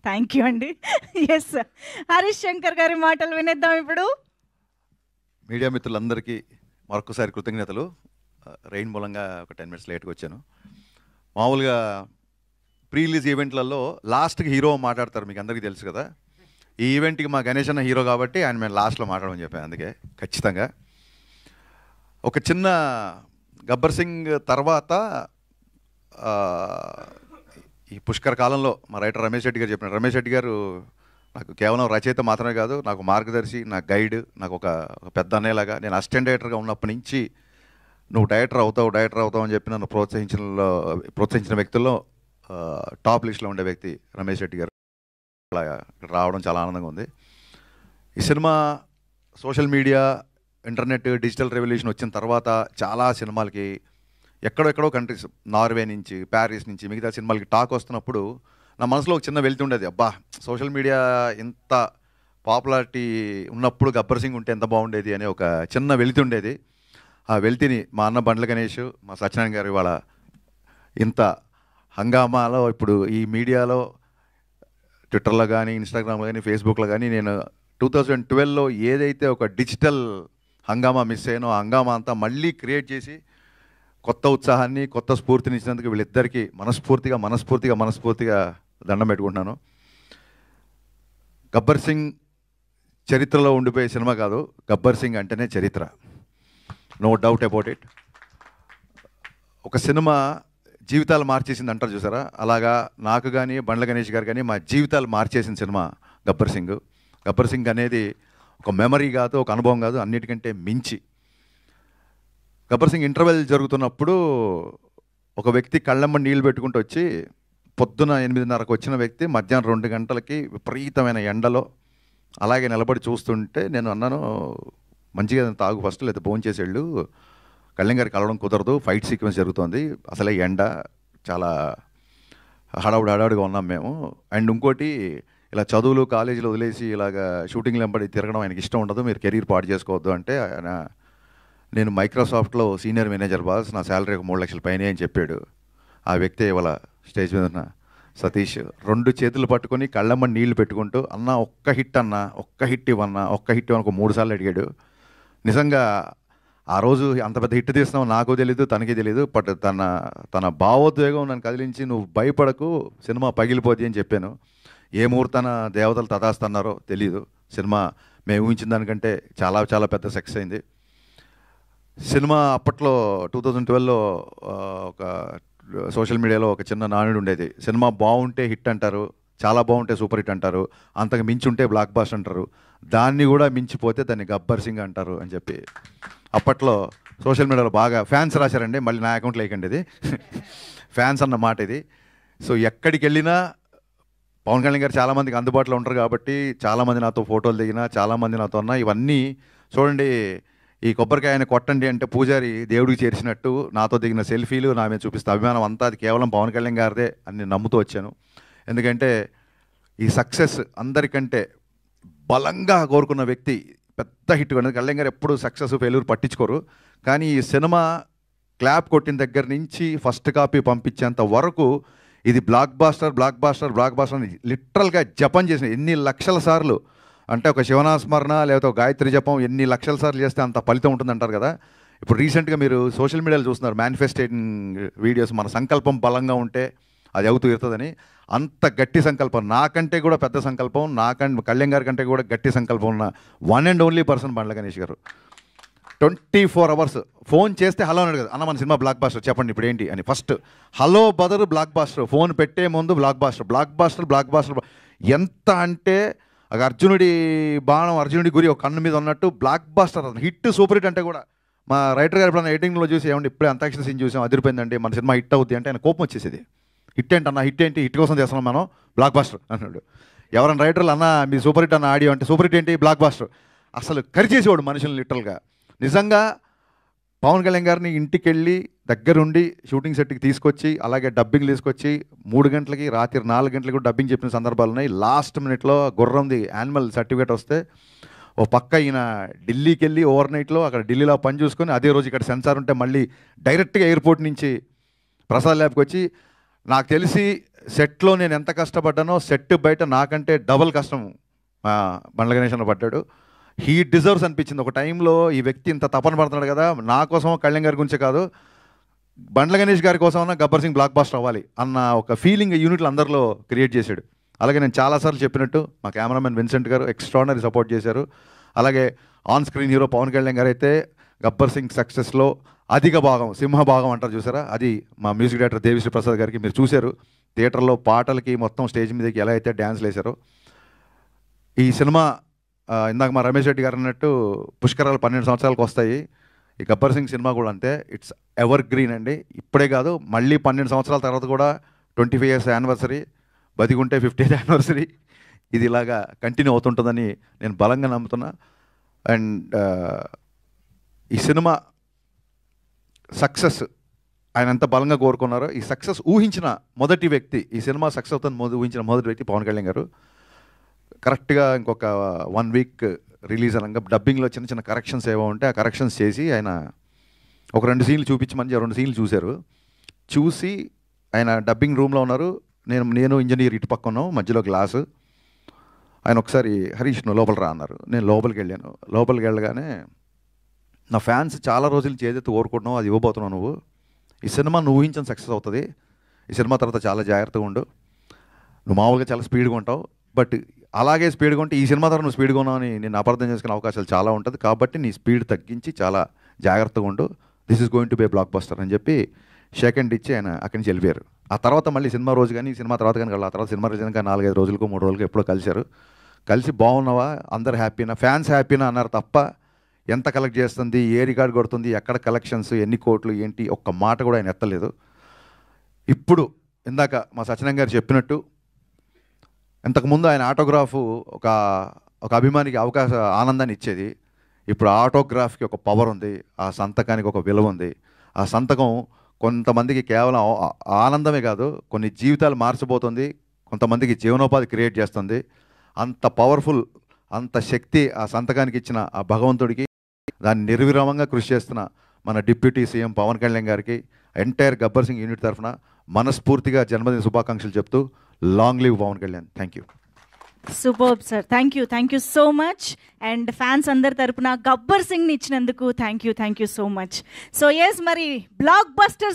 Thank you అండి. Yes, Harish Shankar గారి మాటలు వినేద్దాం ఇప్పుడు. మీడియా మిత్రులందరికీ మరొకసారి కృతజ్ఞతలు. రెయిన్ మూలంగా ఒక 10 minutes లేట్గా వచ్చాను. మామూలుగా ప్రీ రిలీజ్ ఈవెంట్లలో లాస్ట్కి హీరో మాట్లాడతారు, మీకు అందరికీ తెలుసు కదా. ఈ ఈవెంట్కి మా గణేష్ అన్న హీరో కాబట్టి ఆయన మేము లాస్ట్లో మాట్లాడమని చెప్పాను. అందుకే ఖచ్చితంగా ఒక చిన్న గబ్బర్ సింగ్ తర్వాత ఈ పుష్కర కాలంలో మా రైటర్ రమేష్ రెడ్డి గారు చెప్పిన, రమేష్ రెడ్డి గారు నాకు కేవలం రచయిత మాత్రమే కాదు, నాకు మార్గదర్శి, నా గైడ్, నాకు ఒక పెద్ద అన్నయ్యలాగా. నేను అసిస్టెంట్ డైరెక్టర్గా ఉన్నప్పటి నుంచి నువ్వు డైరెక్టర్ అవుతావు అని చెప్పి నన్ను ప్రోత్సహించిన వ్యక్తుల్లో టాప్ లిస్ట్లో ఉండే వ్యక్తి రమేష్ రెడ్డి గారు. అలా రావడం చాలా ఆనందంగా ఉంది. ఈ cinema social media, internet, digital revolution వచ్చిన తర్వాత చాలా సినిమాలకి ఎక్కడెక్కడో కంట్రీస్, నార్వే నుంచి, ప్యారిస్ నుంచి, మిగతా సినిమాలకి టాక్ వస్తున్నప్పుడు నా మనసులో ఒక చిన్న వెళ్తూ ఉండేది. అబ్బా, సోషల్ మీడియా ఇంత పాపులారిటీ ఉన్నప్పుడు గబ్బర్ సింగ్ ఉంటే ఎంత బాగుండేది అనే ఒక చిన్న వెలితి ఉండేది. ఆ వెలితిని మా అన్న బండ్ల గణేష్, మా సత్యనారాయణ గారు ఇవాళ ఇంత హంగామాలో, ఇప్పుడు ఈ మీడియాలో ట్విట్టర్లో కానీ, ఇన్స్టాగ్రామ్లో కానీ, ఫేస్బుక్లో కానీ నేను 2012లో ఏదైతే ఒక డిజిటల్ హంగామా మిస్ అయ్యానో ఆ హంగామా అంతా మళ్ళీ క్రియేట్ చేసి కొత్త ఉత్సాహాన్ని, కొత్త స్ఫూర్తిని ఇచ్చినందుకు వీళ్ళిద్దరికీ మనస్ఫూర్తిగా దండం పెట్టుకుంటున్నాను. గబ్బర్ సింగ్ చరిత్రలో ఉండిపోయే సినిమా కాదు, గబ్బర్ సింగ్ అంటేనే చరిత్ర, నో డౌట్ అబౌట్ ఇట్. ఒక సినిమా జీవితాలు మార్చేసింది అంటారు చూసారా, అలాగా నాకు కానీ, బండ్ల గణేష్ గారు కానీ మా జీవితాలు మార్చేసిన సినిమా గబ్బర్ సింగ్. గబ్బర్ సింగ్ అనేది ఒక మెమరీ కాదు, ఒక అనుభవం కాదు, అన్నిటికంటే మించి. గబ్బర్ సింగ్ ఇంటర్వెల్ జరుగుతున్నప్పుడు ఒక వ్యక్తి కళ్ళమ్మ నీళ్ళు పెట్టుకుంటూ వచ్చి, పొద్దున 8:30కు వచ్చిన వ్యక్తి మధ్యాహ్నం 2 గంటలకి విపరీతమైన ఎండలో అలాగే నిలబడి చూస్తుంటే నేను అన్నాను, మంచిగా తాగు ఫస్ట్, లేదా భోజనం చేసేళ్ళు, కళ్యాణ్ గారికి కలవడం కుదరదు, ఫైట్ సీక్వెన్స్ జరుగుతుంది, అసలే ఎండ, చాలా హడావుడిగా ఉన్నాం మేము. అండ్ ఇంకోటి, ఇలా చదువులు కాలేజీలు వదిలేసి ఇలాగ షూటింగ్లు వెంబడి తిరగడం ఆయనకి ఇష్టం ఉండదు, మీరు కెరీర్ పాడు చేసుకోవద్దు అంటే, ఆయన నేను మైక్రోసాఫ్ట్లో సీనియర్ మేనేజర్ బాస్, నా శాలరీ ఒక 3 లక్షల పైనే అని చెప్పాడు. ఆ వ్యక్తి ఇవాళ స్టేజ్ మీద ఉన్న సతీష్ 2 చేతులు పట్టుకొని కళ్ళమ్మ నీళ్లు పెట్టుకుంటూ, అన్న ఒక్క హిట్ ఇవ్వన్నా, ఒక్క హిట్ ఇవ్వను 3 సార్లు అడిగాడు. నిజంగా ఆ రోజు అంత పెద్ద హిట్ తీస్తున్నావు నాకు తెలీదు, తనకి తెలీదు, బట్ తన భావోద్వేగం నన్ను కదిలించి, నువ్వు భయపడకు, సినిమా పగిలిపోద్ది అని చెప్పాను. ఏ ముహూర్తాన దేవతలు తదాస్తన్నారో తెలీదు, సినిమా మేము ఊహించిన దానికంటే చాలా చాలా పెద్ద సక్సెస్ అయింది. సినిమా అప్పట్లో 2012లో ఒక సోషల్ మీడియాలో ఒక చిన్న నానుడు ఉండేది, సినిమా బాగుంటే హిట్ అంటారు, చాలా బాగుంటే సూపర్ హిట్ అంటారు, అంతకు మించి ఉంటే బ్లాక్ బాస్టర్ అంటారు, దాన్ని కూడా మించిపోతే దాన్ని గబ్బర్ సింగ్ అంటారు అని చెప్పి అప్పట్లో సోషల్ మీడియాలో బాగా ఫ్యాన్స్ రాశారండి. మళ్ళీ నా అకౌంట్లో వేయకండి ఇది ఫ్యాన్స్ అన్న మాట ఇది. సో ఎక్కడికి వెళ్ళినా పవన్ కళ్యాణ్ గారు చాలామందికి అందుబాటులో ఉంటారు కాబట్టి చాలామంది నాతో ఫోటోలు దిగినా, చాలామంది నాతో ఉన్నా, ఇవన్నీ చూడండి. ఈ కొబ్బరికాయని కొట్టండి అంటే పూజారి దేవుడికి చేర్చినట్టు నాతో దిగిన సెల్ఫీలు, నా మీద చూపిస్తే అభిమానం అంతా అది కేవలం పవన్ కళ్యాణ్ గారిదే అని నమ్ముతూ వచ్చాను. ఎందుకంటే ఈ సక్సెస్ అందరికంటే బలంగా కోరుకున్న వ్యక్తి పెద్ద హిట్ అనేది కళ్యాణ్ గారు. ఎప్పుడు సక్సెస్ ఫెయిల్యూర్ పట్టించుకోరు, కానీ ఈ సినిమా క్లాప్ కొట్టిన దగ్గర నుంచి ఫస్ట్ కాపీ పంపించేంత వరకు ఇది బ్లాక్ బాస్టర్ అని లిటరల్గా జపం చేసిన ఎన్ని లక్షల సార్లు అంటే, ఒక శివనాస్మరణ లేకపోతే ఒక గాయత్రి జపం ఎన్ని లక్షల సార్లు చేస్తే అంత ఫలితం ఉంటుంది అంటారు కదా. ఇప్పుడు రీసెంట్గా మీరు సోషల్ మీడియాలో చూస్తున్నారు మేనిఫెస్టేటింగ్ వీడియోస్, మన సంకల్పం బలంగా ఉంటే అది అవుతూ ఇరుతుందని. అంత గట్టి సంకల్పం, నాకంటే కూడా పెద్ద సంకల్పం, కళ్యాణ్ గారి కంటే కూడా గట్టి సంకల్పం ఉన్న one and only person Bandla Ganesh గారు. 24 hours ఫోన్ చేస్తే హలో అని అడగదు, అన్న మన సినిమా బ్లాక్ బాస్టర్ చెప్పండి ఇప్పుడు ఏంటి అని. First hello brother blockbuster, phone పెట్టే ముందు బ్లాక్ బాస్టర్. ఎంత అంటే అర్జునుడి బాణం అర్జునుడి గురి ఒక కన్ను మీద ఉన్నట్టు blockbuster, hit super hit అంటే కూడా మా రైటర్ గారు ఎప్పుడన్నా ఎడిటింగ్లో చూసి, ఏమంటే ఇప్పుడే అంతాక్షరి సీన్ చూసాం అదిరిపోయిందండి, మన సినిమా హిట్ అవుద్ది అంటే ఆయన కోపం వచ్చేసేది. హిట్ ఏంటన్నా, హిట్ కోసం చేస్తున్నాం మనం, బ్లాక్ బాస్టర్ అన్నాడు. ఎవరైనా రైటర్లు అన్న మీ సూపర్ హిట్ అన్న ఆడియో అంటే, సూపర్ హిట్ ఏంటి, బ్లాక్ బాస్టర్. అసలు కరిచేసేవాడు మనుషులు లిటరల్గా. నిజంగా పవన్ కళ్యాణ్ గారిని ఇంటికి వెళ్ళి దగ్గరుండి షూటింగ్ సెట్కి తీసుకొచ్చి, అలాగే డబ్బింగ్ తీసుకొచ్చి 3 గంటలకి రాత్రి 4 గంటలకి కూడా డబ్బింగ్ చెప్పిన సందర్భాలు ఉన్నాయి. లాస్ట్ మినిట్లో గుర్రంది యానిమల్ సర్టిఫికేట్ వస్తే ఓ పక్క ఈయన ఢిల్లీకి వెళ్ళి ఓవర్ నైట్లో అక్కడ ఢిల్లీలో పని చూసుకొని, అదే రోజు ఇక్కడ సెన్సార్ ఉంటే మళ్ళీ డైరెక్ట్గా ఎయిర్పోర్ట్ నుంచి ప్రసాద్ ల్యాబ్కి వచ్చి నాకు తెలిసి సెట్లో నేను ఎంత కష్టపడ్డానో సెట్ బయట నాకంటే డబల్ కష్టం బండ్ల గణేష్ అన్న పడ్డాడు. హీ డిజర్వ్స్ అనిపించింది. ఒక టైంలో ఈ వ్యక్తి ఇంత తపన పడుతున్నాడు కదా, నా కోసం కళ్యాణ్ గారి గురించే కాదు, బండ్ల గణేష్ గారి కోసం గబ్బర్ సింగ్ బ్లాక్ బాస్టర్ అవ్వాలి అన్న ఒక ఫీలింగ్ యూనిట్లు అందరిలో క్రియేట్ చేశాడు. అలాగే నేను చాలాసార్లు చెప్పినట్టు మా కెమెరామెన్ విన్సెంట్ గారు ఎక్స్ట్రాడినరీ సపోర్ట్ చేశారు. అలాగే on screen hero Pawan Kalyan గారు అయితే గబ్బర్ సింగ్ సక్సెస్లో అధిక భాగం, సింహభాగం అంటారు చూసారా, అది మా మ్యూజిక్ డైరెక్టర్ దేవిశ్రీ ప్రసాద్ గారికి. మీరు చూశారు థియేటర్లో పాటలకి మొత్తం స్టేజ్ మీదకి ఎలా అయితే డ్యాన్స్లు వేశారో. ఈ సినిమా ఇందాక మా రమేష్ రెడ్డి గారు అన్నట్టు పుష్కరాలు 12 సంవత్సరాలకు వస్తాయి. ఈ గబ్బర్ సింగ్ సినిమా కూడా అంతే, ఇట్స్ ఎవర్ గ్రీన్ అండి. ఇప్పుడే కాదు, మళ్ళీ 12 సంవత్సరాల తర్వాత కూడా 25 years యానివర్సరీ, బతికుంటే 50th యానివర్సరీ, ఇది ఇలాగా కంటిన్యూ అవుతుంటుందని నేను బలంగా నమ్ముతున్నా. అండ్ ఈ సినిమా సక్సెస్ ఆయన ఎంత బలంగా కోరుకున్నారో, ఈ సక్సెస్ ఊహించిన మొదటి వ్యక్తి, ఈ సినిమా సక్సెస్ అవుతుంది ఊహించిన మొదటి వ్యక్తి పవన్ కళ్యాణ్ గారు. కరెక్ట్గా ఇంకొక 1 week రిలీజ్ అనగా డబ్బింగ్లో చిన్న చిన్న కరెక్షన్స్ ఏవో ఉంటే ఆ కరెక్షన్స్ చేసి ఆయన ఒక 2 సీన్లు చూపించమని 2 సీన్లు చూశారు. చూసి ఆయన డబ్బింగ్ రూమ్లో ఉన్నారు, నేను ఇంజనీర్ ఇటు పక్క ఉన్నాం, మధ్యలో గ్లాసు. ఆయన ఒకసారి హరీష్ నువ్వు లోపల రా అన్నారు. నేను లోపలికి వెళ్ళాను. లోపలికి వెళ్ళగానే నా ఫ్యాన్స్ చాలా రోజులు చేదెత్తి ఓరుకుంటున్నావు, అది ఇవ్వబోతున్నావు నువ్వు. ఈ సినిమా నువ్వు ఊహించిన సక్సెస్ అవుతుంది. ఈ సినిమా తర్వాత చాలా జాగ్రత్తగా ఉండు. నువ్వు మామూలుగా చాలా స్పీడ్గా ఉంటావు, బట్ అలాగే స్పీడ్గా ఉంటే ఈ సినిమా తర్వాత నువ్వు స్పీడ్గా ఉన్నావు అని నేను అపార్థం చేసుకునే అవకాశాలు చాలా ఉంటుంది. కాబట్టి నీ స్పీడ్ తగ్గించి చాలా జాగ్రత్తగా ఉండు. This is going to be A block buster అని చెప్పి షేక్ హ్యాండ్ ఇచ్చి ఆయన అక్కడి నుంచి వెళ్ళిపోయారు. ఆ తర్వాత మళ్ళీ సినిమా రోజు కానీ సినిమా తర్వాత కానీ ఆ తర్వాత సినిమా రోజు కానీ 4-5 రోజులకు 3 రోజులకు ఎప్పుడో కలిశారు. కలిసి బాగున్నావా, అందరు హ్యాపీనా, ఫ్యాన్స్ హ్యాపీనా అన్నారు తప్ప ఎంత కలెక్ట్ చేస్తుంది, ఏ రికార్డ్ కొడుతుంది, ఎక్కడ కలెక్షన్స్, ఎన్ని కోట్లు ఏంటి, ఒక్క మాట కూడా ఆయన ఎత్తలేదు. ఇప్పుడు ఇందాక మా సత్యనారాయణ గారు చెప్పినట్టు ఇంతకుముందు ఆయన ఆటోగ్రాఫ్ ఒక అభిమానికి ఆనందాన్ని ఇచ్చేది. ఇప్పుడు ఆటోగ్రాఫ్కి ఒక పవర్ ఉంది, ఆ సంతకానికి ఒక విలువ ఉంది. ఆ సంతకం కొంతమందికి కేవలం ఆనందమే కాదు, కొన్ని జీవితాలు మార్చబోతుంది, కొంతమందికి జీవనోపాధి క్రియేట్ చేస్తుంది. అంత పవర్ఫుల్, అంత శక్తి ఆ సంతకానికి ఇచ్చిన ఆ భగవంతుడికి, దాన్ని నిర్విరామంగా కృషి చేస్తున్న మన డిప్యూటీ సీఎం పవన్ కళ్యాణ్ గారికి ఎంటైర్ గబ్బర్ సింగ్ యూనిట్ తరఫున మనస్ఫూర్తిగా జన్మదిన శుభాకాంక్షలు చెప్తూ long live Pawan Kalyan. Thank you. Super sir, thank you so much. And fans అందరి తరపున గబ్బర్ సింగ్ని ఇచ్చినందుకు thank you so much. So yes, మరి బ్లాక్ బస్టర్